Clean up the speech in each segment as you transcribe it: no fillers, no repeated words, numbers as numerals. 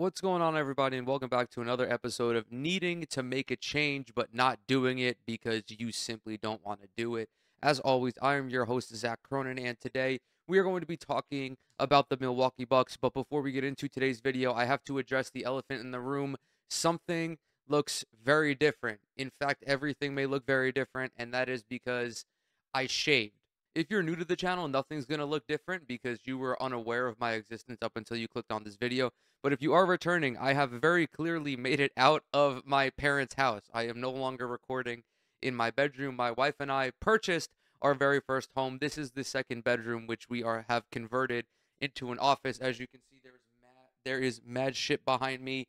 What's going on, everybody, and welcome back to another episode of needing to make a change but not doing it because you simply don't want to do it. As always, I am your host, Zach Cronin, and today we are going to be talking about the Milwaukee Bucks. But before we get into today's video, I have to address the elephant in the room. Something looks very different. In fact, everything may look very different, and that is because I shaved. If you're new to the channel, nothing's going to look different because you were unaware of my existence up until you clicked on this video. But if you are returning, I have very clearly made it out of my parents' house. I am no longer recording in my bedroom. My wife and I purchased our very first home. This is the second bedroom, which we have converted into an office. As you can see, there is mad shit behind me.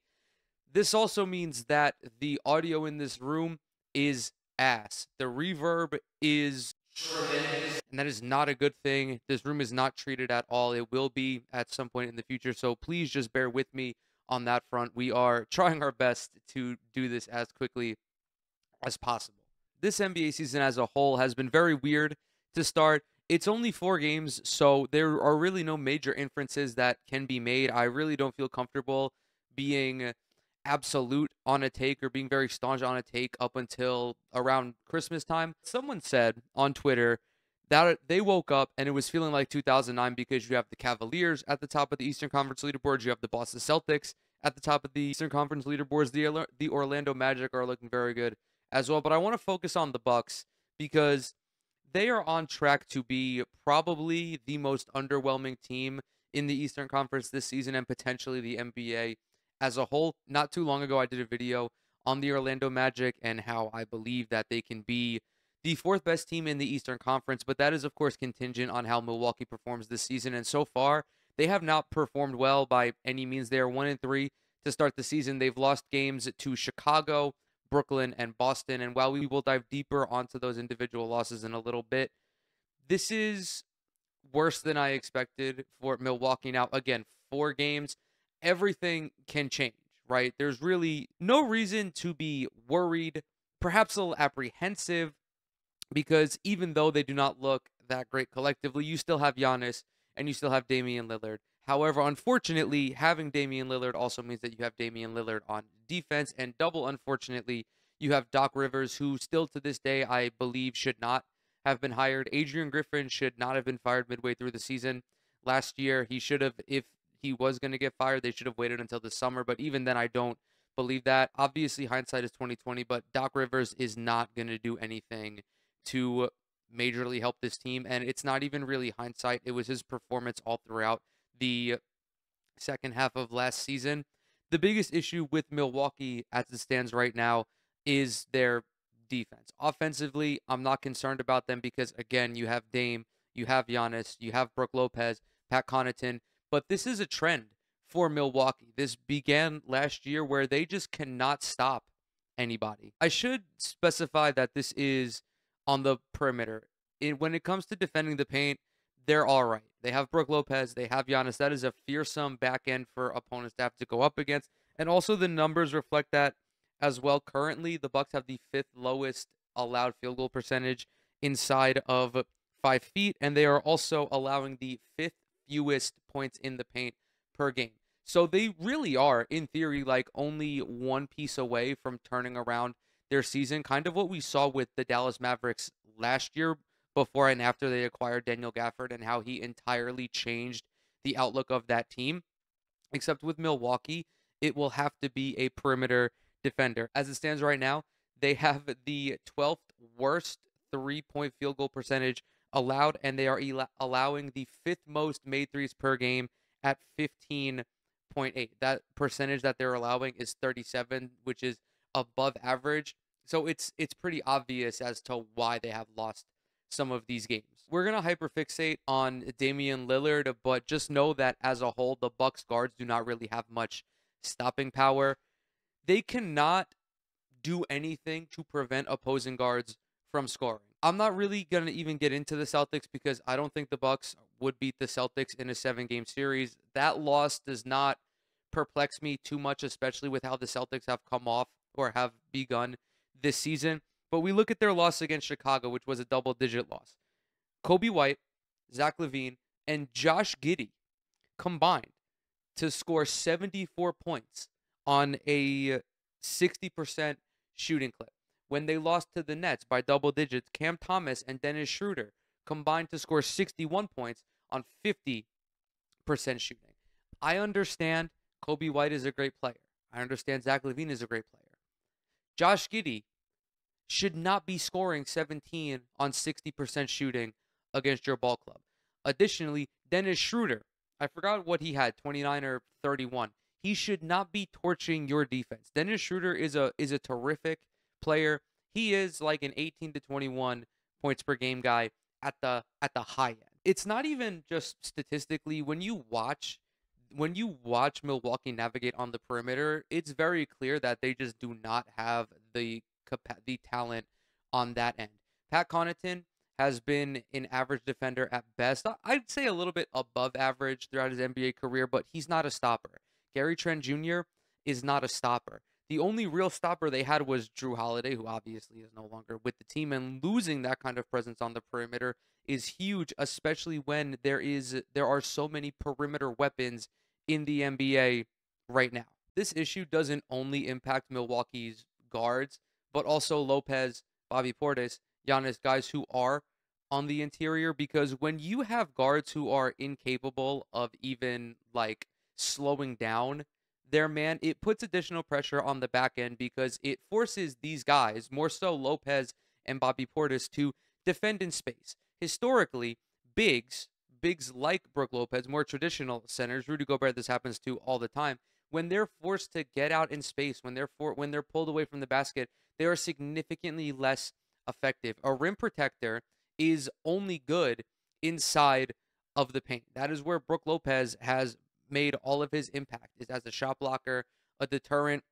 This also means that the audio in this room is ass. The reverb is tremendous, and that is not a good thing. This room is not treated at all. It will be at some point in the future, so please just bear with me on that front. We are trying our best to do this as quickly as possible. This NBA season as a whole has been very weird to start. It's only 4 games, so there are really no major inferences that can be made. I really don't feel comfortable being absolute on a take or being very staunch on a take up until around Christmas time. Someone said on Twitter that they woke up and it was feeling like 2009 because you have the Cavaliers at the top of the Eastern Conference leaderboards, you have the Boston Celtics at the top of the Eastern Conference leaderboards, the Orlando Magic are looking very good as well. But I want to focus on the Bucks because they are on track to be probably the most underwhelming team in the Eastern Conference this season and potentially the NBA as a whole. Not too long ago, I did a video on the Orlando Magic and how I believe that they can be the 4th best team in the Eastern Conference, but that is, of course, contingent on how Milwaukee performs this season. And so far, they have not performed well by any means. They are 1-3 to start the season. They've lost games to Chicago, Brooklyn, and Boston. And while we will dive deeper onto those individual losses in a little bit, this is worse than I expected for Milwaukee. Now, again, 4 games, everything can change, right? There's really no reason to be worried, perhaps a little apprehensive, because even though they do not look that great collectively, you still have Giannis and you still have Damian Lillard. However, unfortunately, having Damian Lillard also means that you have Damian Lillard on defense, and double unfortunately, you have Doc Rivers, who still to this day, I believe, should not have been hired. Adrian Griffin should not have been fired midway through the season. Last year, he should have, if he was going to get fired, they should have waited until the summer. But even then, I don't believe that. Obviously, hindsight is 2020, but Doc Rivers is not going to do anything to majorly help this team. And it's not even really hindsight. It was his performance all throughout the second half of last season. The biggest issue with Milwaukee as it stands right now is their defense. Offensively, I'm not concerned about them because, again, you have Dame, you have Giannis, you have Brook Lopez, Pat Connaughton. But this is a trend for Milwaukee. This began last year where they just cannot stop anybody. I should specify that this is on the perimeter. When it comes to defending the paint, they're all right. They have Brook Lopez. They have Giannis. That is a fearsome back end for opponents to have to go up against. And also the numbers reflect that as well. Currently, the Bucks have the 5th lowest allowed field goal percentage inside of 5 feet. And they are also allowing the 5th fewest points in the paint per game. So they really are, in theory, like only one piece away from turning around their season. Kind of what we saw with the Dallas Mavericks last year before and after they acquired Daniel Gafford and how he entirely changed the outlook of that team. Except with Milwaukee, it will have to be a perimeter defender. As it stands right now, they have the 12th worst 3-point field goal percentage allowed, and they are allowing the 5th most made threes per game at 15.8. That percentage that they're allowing is 37, which is above average. So it's pretty obvious as to why they have lost some of these games. We're going to hyperfixate on Damian Lillard, but just know that as a whole, the Bucks guards do not really have much stopping power. They cannot do anything to prevent opposing guards from scoring. I'm not really going to even get into the Celtics because I don't think the Bucks would beat the Celtics in a 7-game series. That loss does not perplex me too much, especially with how the Celtics have come off or have begun this season. But we look at their loss against Chicago, which was a double-digit loss. Kobe White, Zach LaVine, and Josh Giddey combined to score 74 points on a 60% shooting clip. When they lost to the Nets by double digits, Cam Thomas and Dennis Schroeder combined to score 61 points on 50% shooting. I understand Kobe White is a great player. I understand Zach LaVine is a great player. Josh Giddey should not be scoring 17 on 60% shooting against your ball club. Additionally, Dennis Schroeder, I forgot what he had, 29 or 31. He should not be torching your defense. Dennis Schroeder is a terrific player. He is like an 18 to 21 points per game guy at the high end. It's not even just statistically when you watch Milwaukee navigate on the perimeter, it's very clear that they just do not have the talent on that end. Pat Connaughton has been an average defender at best. I'd say a little bit above average throughout his NBA career, but he's not a stopper. Gary Trent Jr. is not a stopper. The only real stopper they had was Drew Holiday, who obviously is no longer with the team, and losing that kind of presence on the perimeter is huge, especially when there are so many perimeter weapons in the NBA right now. This issue doesn't only impact Milwaukee's guards, but also Lopez, Bobby Portis, Giannis, guys who are on the interior, because when you have guards who are incapable of even like slowing down their man, it puts additional pressure on the back end because it forces these guys, more so Lopez and Bobby Portis, to defend in space. Historically, bigs like Brook Lopez, more traditional centers, Rudy Gobert, this happens to all the time, when they're forced to get out in space, when they're pulled away from the basket, they are significantly less effective. A rim protector is only good inside of the paint. That is where Brook Lopez has made all of his impact, is as a shot blocker, a deterrent.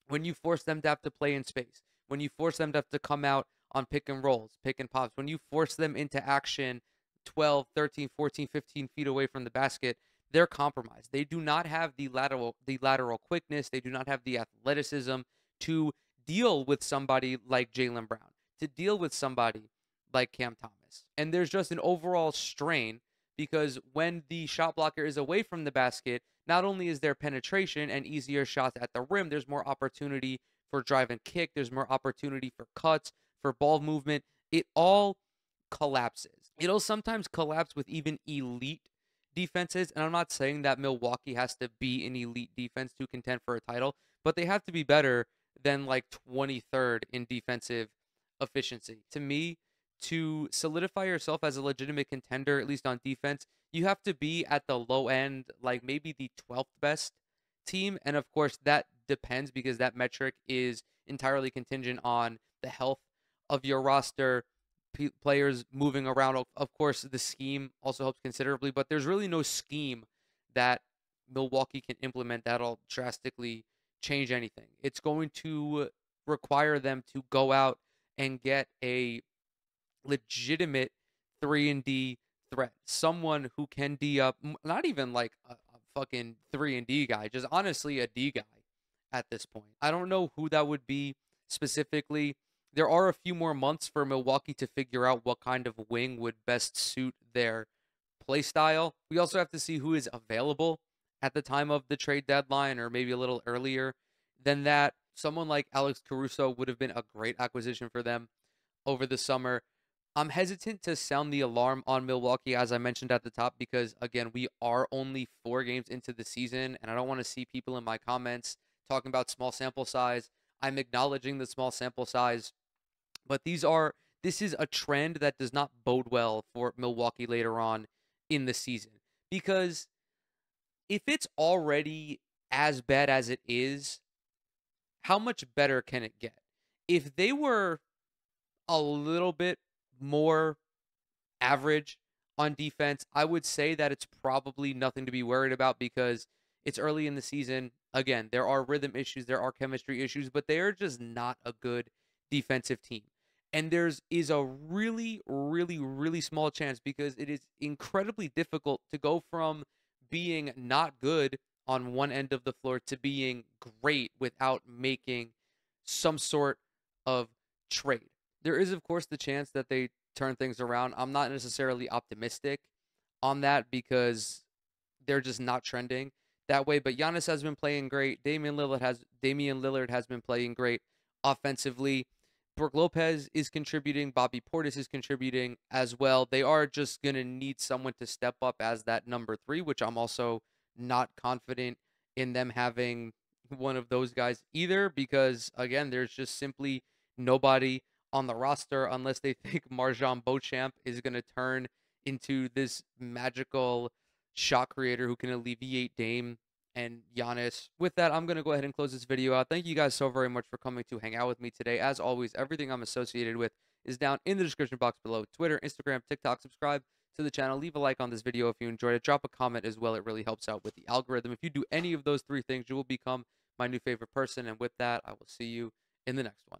When you force them to have to play in space, when you force them to have to come out on pick and rolls, pick and pops, when you force them into action 12, 13, 14, 15 feet away from the basket, they're compromised. They do not have the lateral quickness. They do not have the athleticism to deal with somebody like Jaylen Brown, to deal with somebody like Cam Thomas. And there's just an overall strain because when the shot blocker is away from the basket, not only is there penetration and easier shots at the rim, there's more opportunity for drive and kick. There's more opportunity for cuts, for ball movement. It all collapses. It'll sometimes collapse with even elite defenses, and I'm not saying that Milwaukee has to be an elite defense to contend for a title, but they have to be better than like 23rd in defensive efficiency. To me, to solidify yourself as a legitimate contender, at least on defense, you have to be at the low end, like maybe the 12th best team. And of course, that depends because that metric is entirely contingent on the health of your roster, players moving around. Of course, the scheme also helps considerably, but there's really no scheme that Milwaukee can implement that'll drastically change anything. It's going to require them to go out and get a legitimate 3-and-D threat, someone who can D up, not even like a fucking 3-and-D guy, just honestly a D guy at this point. I don't know who that would be specifically. There are a few more months for Milwaukee to figure out what kind of wing would best suit their play style. We also have to see who is available at the time of the trade deadline, or maybe a little earlier than that. Someone like Alex Caruso would have been a great acquisition for them over the summer. I'm hesitant to sound the alarm on Milwaukee, as I mentioned at the top, because, again, we are only 4 games into the season, and I don't want to see people in my comments talking about small sample size. I'm acknowledging the small sample size, but this is a trend that does not bode well for Milwaukee later on in the season. Because if it's already as bad as it is, how much better can it get? If they were a little bit more average on defense, I would say that it's probably nothing to be worried about because it's early in the season. Again, there are rhythm issues, there are chemistry issues, but they are just not a good defensive team. And is a really, really, really small chance, because it is incredibly difficult to go from being not good on one end of the floor to being great without making some sort of trade. There is, of course, the chance that they turn things around. I'm not necessarily optimistic on that because they're just not trending that way. But Giannis has been playing great. Damian Lillard has been playing great offensively. Brook Lopez is contributing. Bobby Portis is contributing as well. They are just going to need someone to step up as that number three, which I'm also not confident in them having one of those guys either, because, again, there's just simply nobody on the roster unless they think Marjan Beauchamp is going to turn into this magical shot creator who can alleviate Dame and Giannis. With that, I'm going to go ahead and close this video out. Thank you guys so very much for coming to hang out with me today. As always, everything I'm associated with is down in the description box below. Twitter, Instagram, TikTok. Subscribe to the channel. Leave a like on this video if you enjoyed it. Drop a comment as well. It really helps out with the algorithm. If you do any of those three things, you will become my new favorite person. And with that, I will see you in the next one.